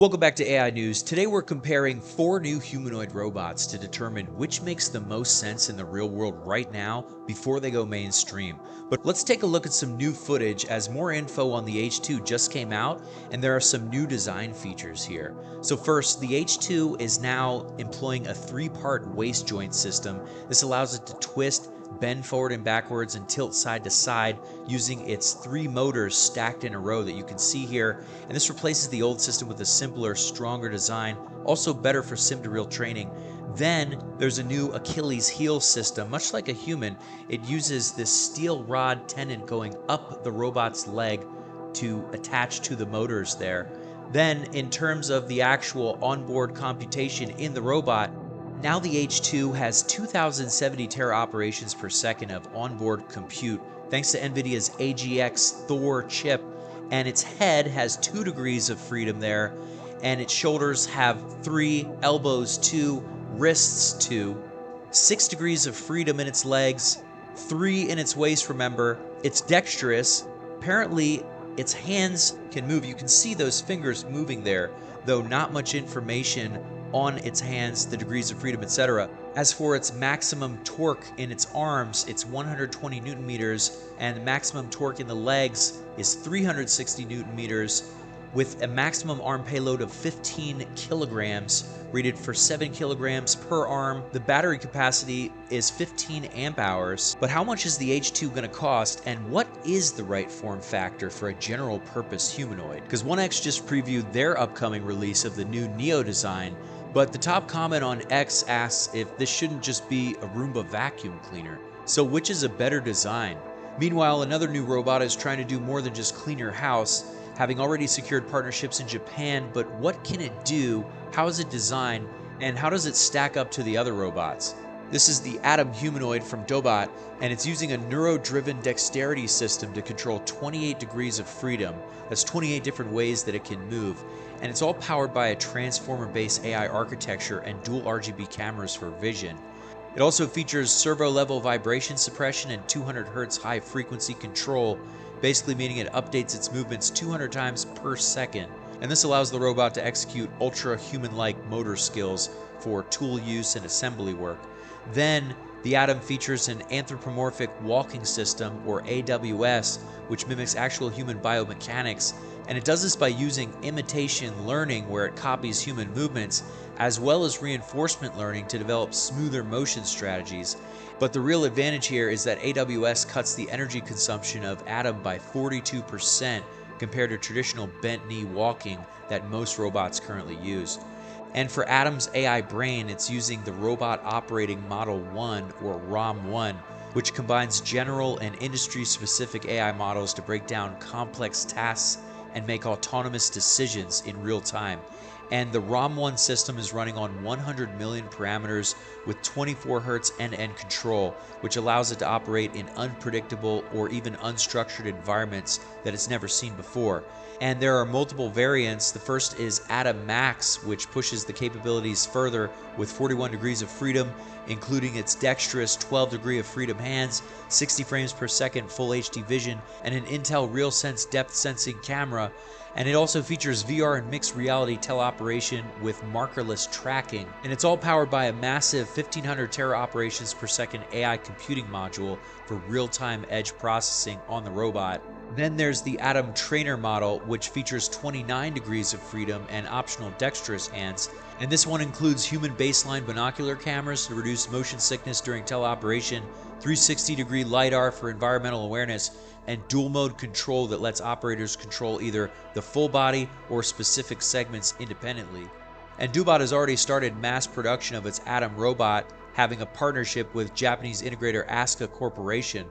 Welcome back to AI News. Today we're comparing 4 new humanoid robots to determine which makes the most sense in the real world right now before they go mainstream. But let's take a look at some new footage as more info on the H2 just came out and there are some new design features here. So first, the H2 is now employing a 3-part waist joint system. This allows it to twist, bend forward and backwards, and tilt side to side using its 3 motors stacked in a row that you can see here. And this replaces the old system with a simpler, stronger design, also better for sim-to-real training. Then there's a new Achilles heel system. Much like a human, it uses this steel rod tendon going up the robot's leg to attach to the motors there. Then in terms of the actual onboard computation in the robot, now the H2 has 2070 tera operations per second of onboard compute thanks to Nvidia's AGX Thor chip, and its head has 2 degrees of freedom there, and its shoulders have 3, elbows 2, wrists 2, 6 degrees of freedom in its legs, 3 in its waist, remember. It's dexterous. Apparently its hands can move. You can see those fingers moving there, though not much information on its hands, the degrees of freedom, etc. As for its maximum torque in its arms, it's 120 newton meters, and the maximum torque in the legs is 360 newton meters, with a maximum arm payload of 15 kilograms, rated for 7 kilograms per arm. The battery capacity is 15 amp hours. But how much is the H2 going to cost, and what is the right form factor for a general purpose humanoid? Because 1X just previewed their upcoming release of the new Neo design, but the top comment on X asks if this shouldn't just be a Roomba vacuum cleaner. So which is a better design? Meanwhile, another new robot is trying to do more than just clean your house, having already secured partnerships in Japan. But what can it do? How is it designed? And how does it stack up to the other robots? This is the Atom Humanoid from Dobot, and it's using a neuro-driven dexterity system to control 28 degrees of freedom. That's 28 different ways that it can move. And it's all powered by a transformer-based AI architecture and dual RGB cameras for vision. It also features servo-level vibration suppression and 200 Hz high-frequency control, basically meaning it updates its movements 200 times per second. And this allows the robot to execute ultra-human-like motor skills for tool use and assembly work. Then, the Atom features an anthropomorphic walking system, or AWS, which mimics actual human biomechanics, and it does this by using imitation learning, where it copies human movements, as well as reinforcement learning to develop smoother motion strategies. But the real advantage here is that AWS cuts the energy consumption of Atom by 42% compared to traditional bent knee walking that most robots currently use. And for Atom's AI brain, it's using the Robot Operating Model 1, or ROM-1, which combines general and industry-specific AI models to break down complex tasks and make autonomous decisions in real time. And the ROM-1 system is running on 100 million parameters with 24 Hz end-to-end control, which allows it to operate in unpredictable or even unstructured environments that it's never seen before. And there are multiple variants. The first is Atom Max, which pushes the capabilities further with 41 degrees of freedom, including its dexterous 12 degree of freedom hands, 60 frames per second full HD vision, and an Intel RealSense depth sensing camera. And it also features VR and mixed reality teleoperation with markerless tracking. And it's all powered by a massive 1500 tera operations per second AI computing module for real-time edge processing on the robot. Then there's the Atom Trainer model, which features 29 degrees of freedom and optional dexterous hands. And this one includes human baseline binocular cameras to reduce motion sickness during teleoperation, 360-degree LiDAR for environmental awareness, and dual mode control that lets operators control either the full body or specific segments independently. And Dobot has already started mass production of its Atom robot, having a partnership with Japanese integrator Asuka Corporation.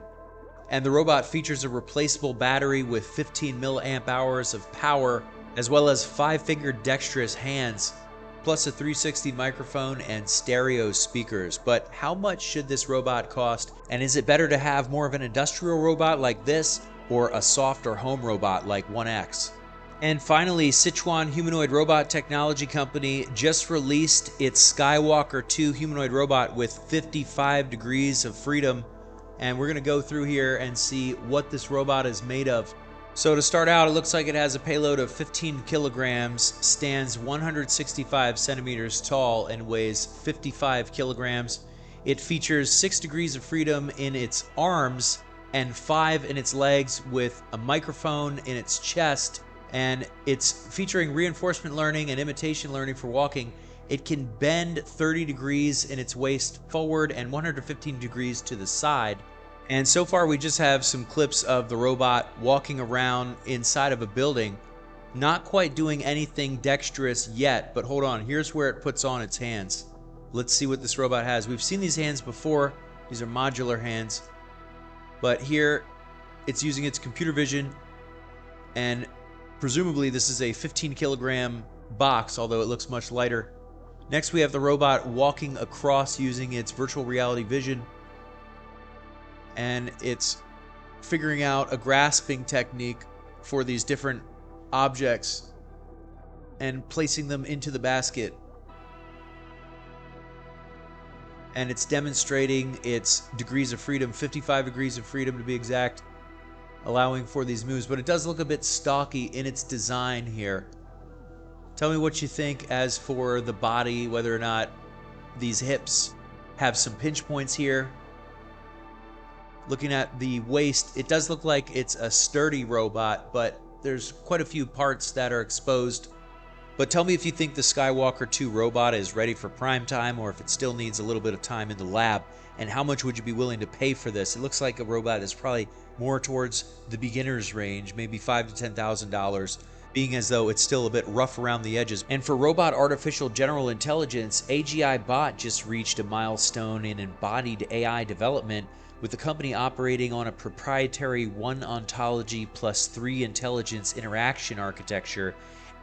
And the robot features a replaceable battery with 15 milliamp hours of power, as well as 5-fingered dexterous hands, plus a 360 microphone and stereo speakers. But how much should this robot cost? And is it better to have more of an industrial robot like this, or a soft or home robot like 1X? And finally, Sichuan Humanoid Robot Technology Company just released its SkyWalker 2 humanoid robot with 55 degrees of freedom. And we're going to go through here and see what this robot is made of. So to start out, it looks like it has a payload of 15 kilograms, stands 165 centimeters tall, and weighs 55 kilograms. It features 6 degrees of freedom in its arms and 5 in its legs, with a microphone in its chest, and it's featuring reinforcement learning and imitation learning for walking. It can bend 30 degrees in its waist forward and 115 degrees to the side. And so far we just have some clips of the robot walking around inside of a building, not quite doing anything dexterous yet, but hold on, here's where it puts on its hands. Let's see what this robot has. We've seen these hands before. These are modular hands. But here it's using its computer vision, and presumably this is a 15 kilogram box, although it looks much lighter. Next we have the robot walking across using its virtual reality vision, and it's figuring out a grasping technique for these different objects and placing them into the basket. And it's demonstrating its degrees of freedom, 55 degrees of freedom to be exact, allowing for these moves. But it does look a bit stocky in its design here. Tell me what you think as for the body, whether or not these hips have some pinch points here. Looking at the waist, it does look like it's a sturdy robot, but there's quite a few parts that are exposed. But tell me if you think the SkyWalker 2 robot is ready for prime time, or if it still needs a little bit of time in the lab, and how much would you be willing to pay for this? It looks like a robot that's probably more towards the beginner's range, maybe $5,000 to $10,000, being as though it's still a bit rough around the edges. And for robot artificial general intelligence, AGI Bot just reached a milestone in embodied AI development, with the company operating on a proprietary one-ontology-plus-three-intelligence interaction architecture,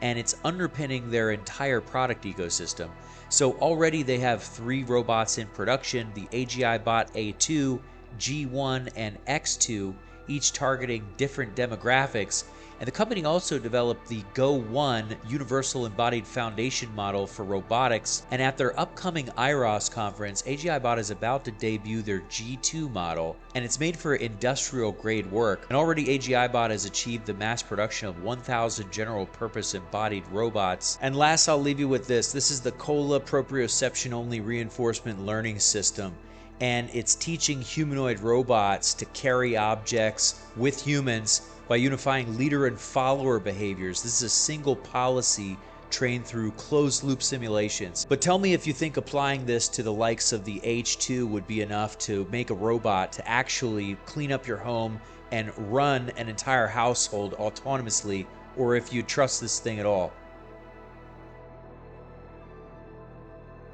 and it's underpinning their entire product ecosystem. So already they have 3 robots in production, the AGI Bot A2, G1, and X2, each targeting different demographics. And the company also developed the Go-1 Universal Embodied Foundation Model for robotics. And at their upcoming IROS conference, AGI Bot is about to debut their G2 model, and it's made for industrial grade work. And already AGI Bot has achieved the mass production of 1,000 general purpose embodied robots. And last, I'll leave you with this. This is the COLA proprioception-only reinforcement learning system, and it's teaching humanoid robots to carry objects with humans by unifying leader and follower behaviors. This is a single policy trained through closed-loop simulations. But tell me if you think applying this to the likes of the H2 would be enough to make a robot to actually clean up your home and run an entire household autonomously, or if you trust this thing at all.